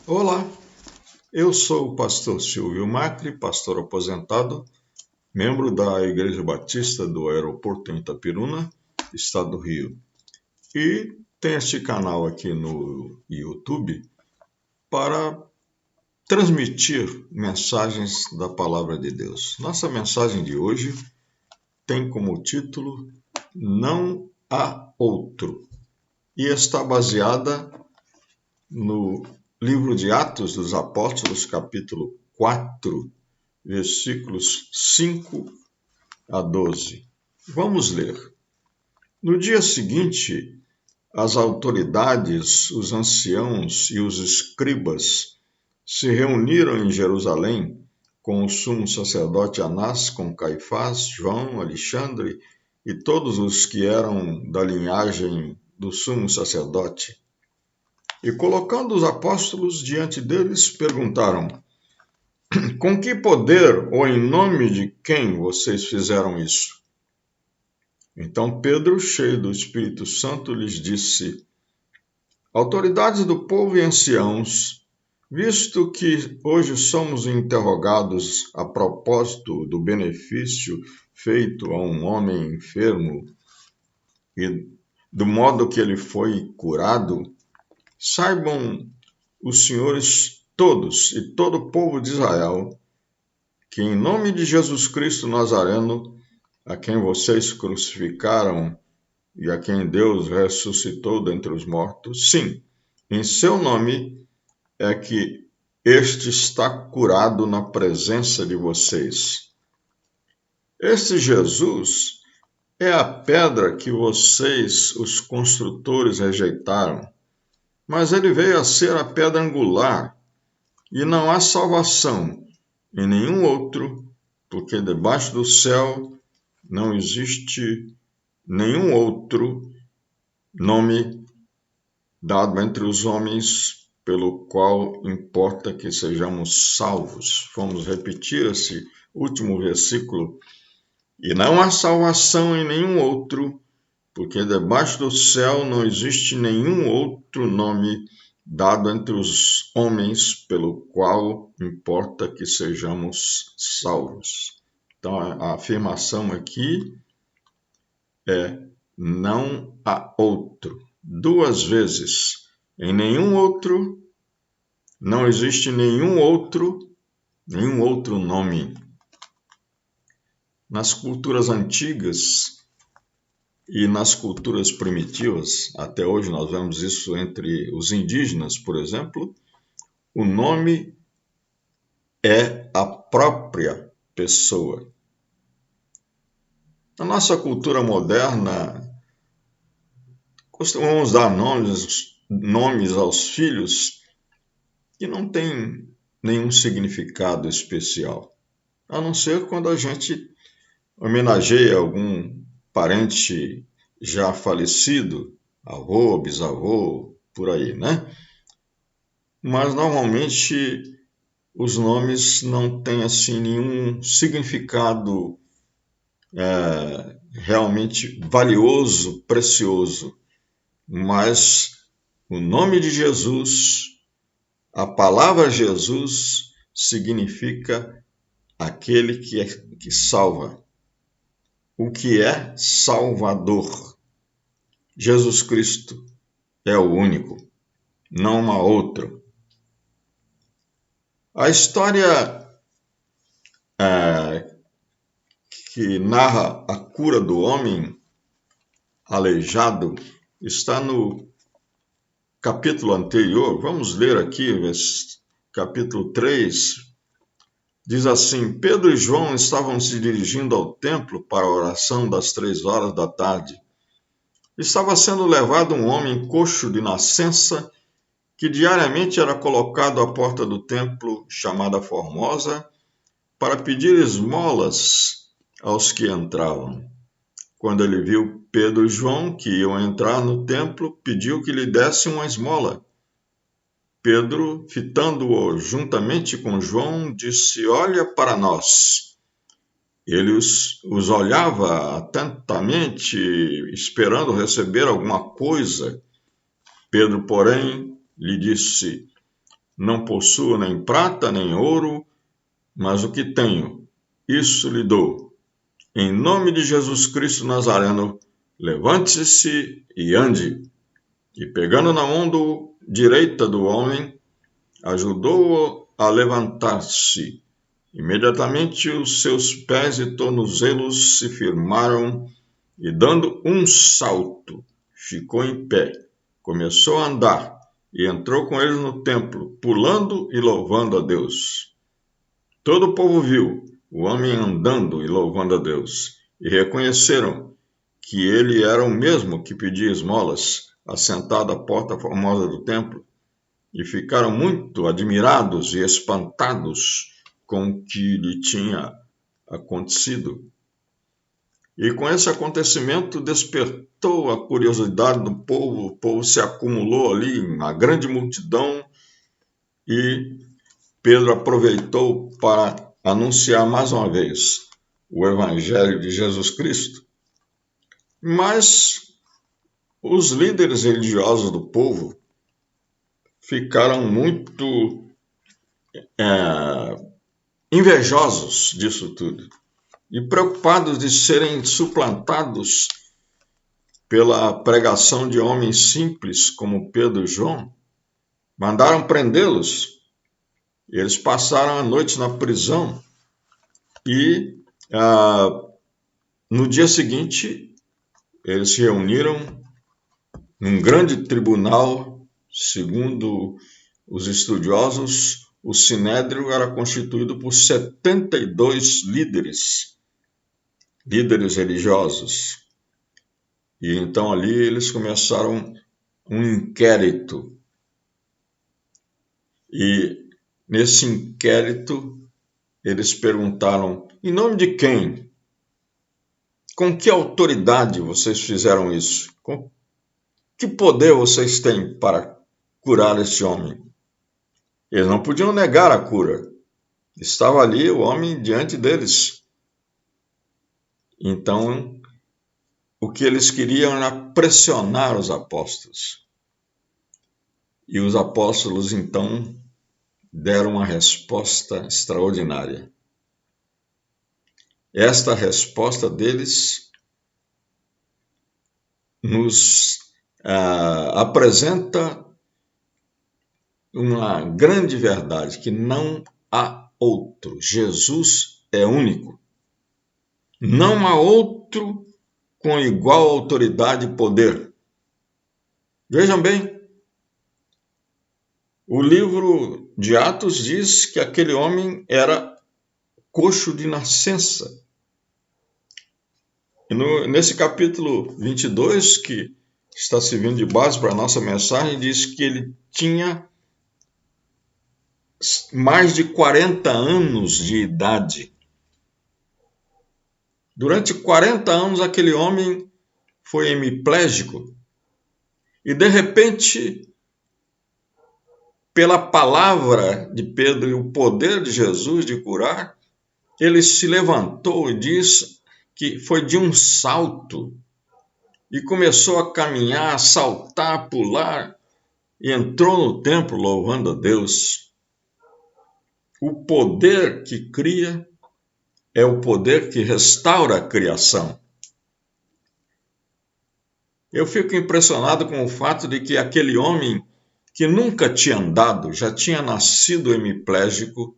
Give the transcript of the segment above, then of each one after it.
Olá, eu sou o pastor Silvio Macri, pastor aposentado, membro da Igreja Batista do Aeroporto em Itapiruna, estado do Rio. E tenho este canal aqui no YouTube para transmitir mensagens da Palavra de Deus. Nossa mensagem de hoje tem como título Não há outro e está baseada no livro de Atos dos Apóstolos, capítulo 4, versículos 5 a 12. Vamos ler. No dia seguinte, as autoridades, os anciãos e os escribas se reuniram em Jerusalém com o sumo sacerdote Anás, com Caifás, João, Alexandre e todos os que eram da linhagem do sumo sacerdote. E colocando os apóstolos diante deles, perguntaram: Com que poder ou em nome de quem vocês fizeram isso? Então Pedro, cheio do Espírito Santo, lhes disse: Autoridades do povo e anciãos, visto que hoje somos interrogados a propósito do benefício feito a um homem enfermo e do modo que ele foi curado, saibam os senhores todos e todo o povo de Israel que em nome de Jesus Cristo Nazareno, a quem vocês crucificaram e a quem Deus ressuscitou dentre os mortos, sim, em seu nome é que este está curado na presença de vocês. Este Jesus é a pedra que vocês, os construtores, rejeitaram, mas ele veio a ser a pedra angular, e não há salvação em nenhum outro, porque debaixo do céu não existe nenhum outro nome dado entre os homens pelo qual importa que sejamos salvos. Vamos repetir esse último versículo. E não há salvação em nenhum outro, porque debaixo do céu não existe nenhum outro nome dado entre os homens pelo qual importa que sejamos salvos. Então, a afirmação aqui é: não há outro. Duas vezes. Em nenhum outro, não existe nenhum outro nome. Nas culturas antigas e nas culturas primitivas, até hoje nós vemos isso entre os indígenas, por exemplo, o nome é a própria pessoa. Na nossa cultura moderna, costumamos dar nomes aos filhos que não têm nenhum significado especial, a não ser quando a gente homenageia algum parente já falecido, avô, bisavô, por aí, né? Mas normalmente os nomes não têm assim nenhum significado realmente valioso, precioso. Mas o nome de Jesus, a palavra Jesus, significa aquele que salva. O que é Salvador? Jesus Cristo é o único, não há outro. A história que narra a cura do homem aleijado está no capítulo anterior. Vamos ler aqui, capítulo 3. Diz assim: Pedro e João estavam se dirigindo ao templo para a oração das 3 horas da tarde. Estava sendo levado um homem coxo de nascença, que diariamente era colocado à porta do templo, chamada Formosa, para pedir esmolas aos que entravam. Quando ele viu Pedro e João, que iam entrar no templo, pediu que lhe dessem uma esmola. Pedro, fitando-o juntamente com João, disse: Olha para nós. Ele os olhava atentamente, esperando receber alguma coisa. Pedro, porém, lhe disse: Não possuo nem prata nem ouro, mas o que tenho, isso lhe dou. Em nome de Jesus Cristo Nazareno, levante-se e ande. E pegando na mão direita do homem, ajudou-o a levantar-se. Imediatamente os seus pés e tornozelos se firmaram e, dando um salto, ficou em pé. Começou a andar e entrou com eles no templo, pulando e louvando a Deus. Todo o povo viu o homem andando e louvando a Deus, e reconheceram que ele era o mesmo que pedia esmolas, assentado à porta formosa do templo, e ficaram muito admirados e espantados com o que lhe tinha acontecido. E com esse acontecimento despertou a curiosidade do povo, o povo se acumulou ali, uma grande multidão, e Pedro aproveitou para anunciar mais uma vez o Evangelho de Jesus Cristo. Mas os líderes religiosos do povo ficaram muito invejosos disso tudo e preocupados de serem suplantados pela pregação de homens simples como Pedro e João. Mandaram prendê-los. Eles passaram a noite na prisão e no dia seguinte eles se reuniram num grande tribunal. Segundo os estudiosos, o Sinédrio era constituído por 72 líderes religiosos. E então ali eles começaram um inquérito. E nesse inquérito eles perguntaram: em nome de quem? Com que autoridade vocês fizeram isso? Com que poder vocês têm para curar esse homem? Eles não podiam negar a cura. Estava ali o homem diante deles. Então, o que eles queriam era pressionar os apóstolos. E os apóstolos, então, deram uma resposta extraordinária. Esta resposta deles nos apresenta uma grande verdade, que não há outro. Jesus é único. Não há outro com igual autoridade e poder. Vejam bem, o livro de Atos diz que aquele homem era coxo de nascença. E nesse capítulo 22, que está servindo de base para a nossa mensagem, diz que ele tinha mais de 40 anos de idade. Durante 40 anos, aquele homem foi hemiplégico. E, de repente, pela palavra de Pedro e o poder de Jesus de curar, ele se levantou e disse que foi de um salto e começou a caminhar, a saltar, a pular, e entrou no templo louvando a Deus. O poder que cria é o poder que restaura a criação. Eu fico impressionado com o fato de que aquele homem que nunca tinha andado, já tinha nascido hemiplégico,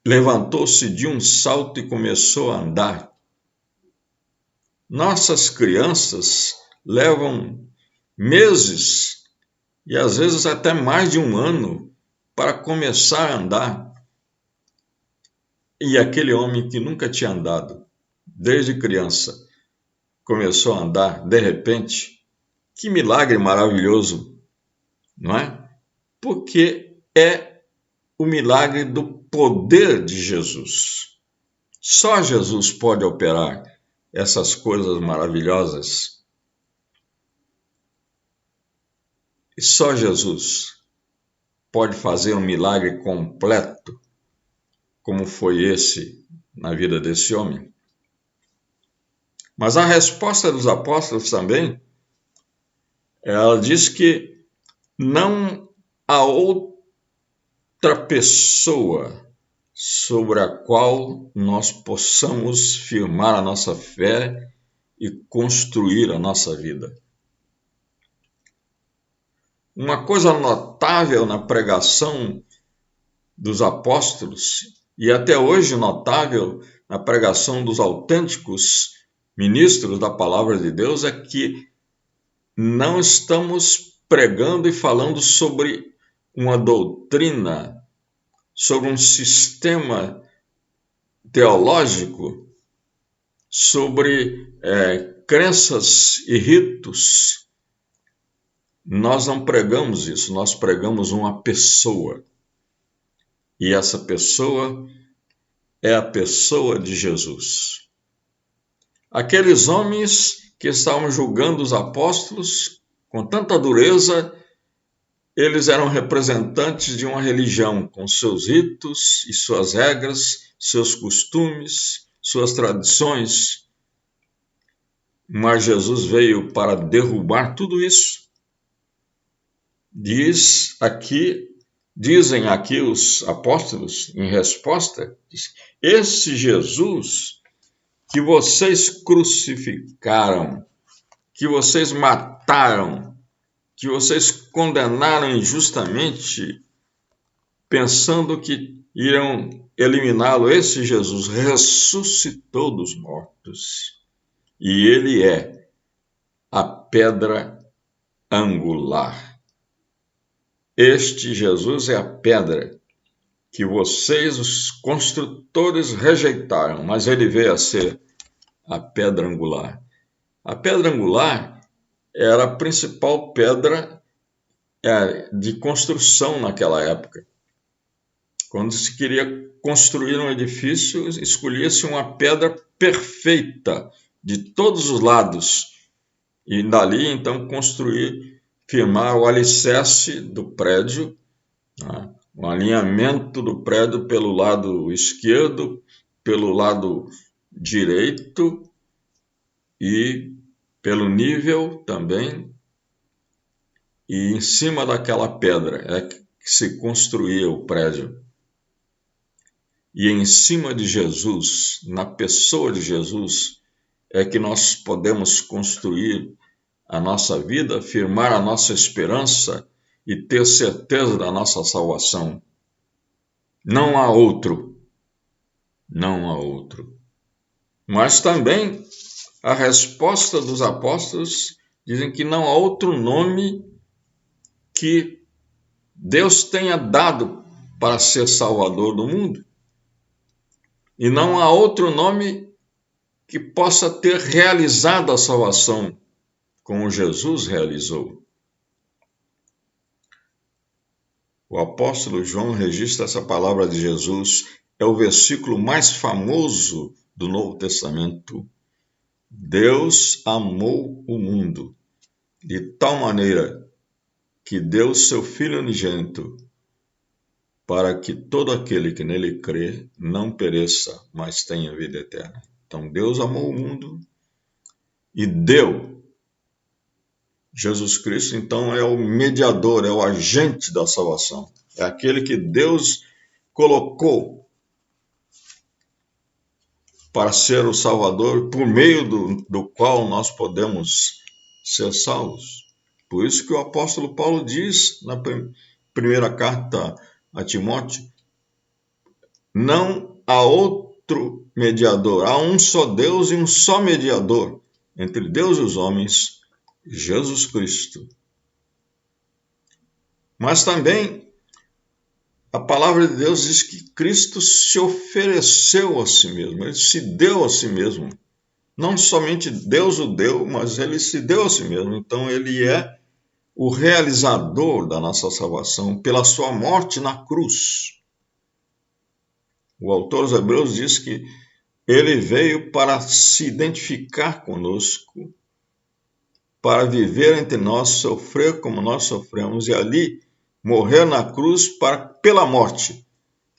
levantou-se de um salto e começou a andar. Nossas crianças levam meses e às vezes até mais de um ano para começar a andar. E aquele homem que nunca tinha andado, desde criança, começou a andar de repente. Que milagre maravilhoso, não é? Porque é o milagre do poder de Jesus. Só Jesus pode operar essas coisas maravilhosas. E só Jesus pode fazer um milagre completo, como foi esse na vida desse homem. Mas a resposta dos apóstolos também, ela diz que não há outra pessoa sobre a qual nós possamos firmar a nossa fé e construir a nossa vida. Uma coisa notável na pregação dos apóstolos, e até hoje notável na pregação dos autênticos ministros da palavra de Deus, é que não estamos pregando e falando sobre uma doutrina, sobre um sistema teológico, sobre crenças e ritos. Nós não pregamos isso, nós pregamos uma pessoa. E essa pessoa é a pessoa de Jesus. Aqueles homens que estavam julgando os apóstolos com tanta dureza, eles eram representantes de uma religião com seus ritos e suas regras, seus costumes, suas tradições. Mas Jesus veio para derrubar tudo isso. Dizem aqui os apóstolos, em resposta, esse Jesus que vocês crucificaram, que vocês mataram, que vocês condenaram injustamente, pensando que iriam eliminá-lo, esse Jesus ressuscitou dos mortos. E ele é a pedra angular. Este Jesus é a pedra que vocês, os construtores, rejeitaram, mas ele veio a ser a pedra angular. A pedra angular era a principal pedra de construção naquela época. Quando se queria construir um edifício, escolhia-se uma pedra perfeita de todos os lados e dali então firmar o alicerce do prédio, né? Um alinhamento do prédio pelo lado esquerdo, pelo lado direito e pelo nível também. E em cima daquela pedra é que se construía o prédio. E em cima de Jesus, na pessoa de Jesus, é que nós podemos construir a nossa vida, firmar a nossa esperança e ter certeza da nossa salvação. Não há outro. Não há outro. Mas também a resposta dos apóstolos dizem que não há outro nome que Deus tenha dado para ser Salvador do mundo. E não há outro nome que possa ter realizado a salvação como Jesus realizou. O apóstolo João registra essa palavra de Jesus, é o versículo mais famoso do Novo Testamento. Deus amou o mundo de tal maneira que deu seu Filho unigênito, para que todo aquele que nele crê não pereça, mas tenha vida eterna. Então Deus amou o mundo e deu. Jesus Cristo, então, é o mediador, é o agente da salvação. É aquele que Deus colocou para ser o Salvador, por meio do qual nós podemos ser salvos. Por isso que o apóstolo Paulo diz na primeira carta a Timóteo, não há outro mediador, há um só Deus e um só mediador entre Deus e os homens, Jesus Cristo. Mas também a palavra de Deus diz que Cristo se ofereceu a si mesmo, ele se deu a si mesmo. Não somente Deus o deu, mas ele se deu a si mesmo. Então ele é o realizador da nossa salvação pela sua morte na cruz. O autor aos Hebreus diz que ele veio para se identificar conosco, para viver entre nós, sofrer como nós sofremos e ali morrer na cruz para, pela morte,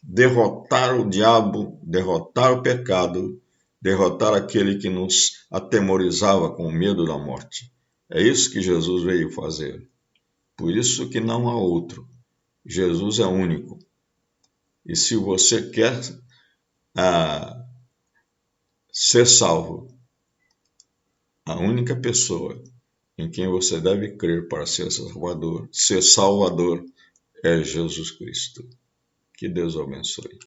derrotar o diabo, derrotar o pecado, derrotar aquele que nos atemorizava com o medo da morte. É isso que Jesus veio fazer. Por isso que não há outro. Jesus é único. E se você quer ser salvo, a única pessoa em quem você deve crer para ser Salvador é Jesus Cristo. Que Deus o abençoe.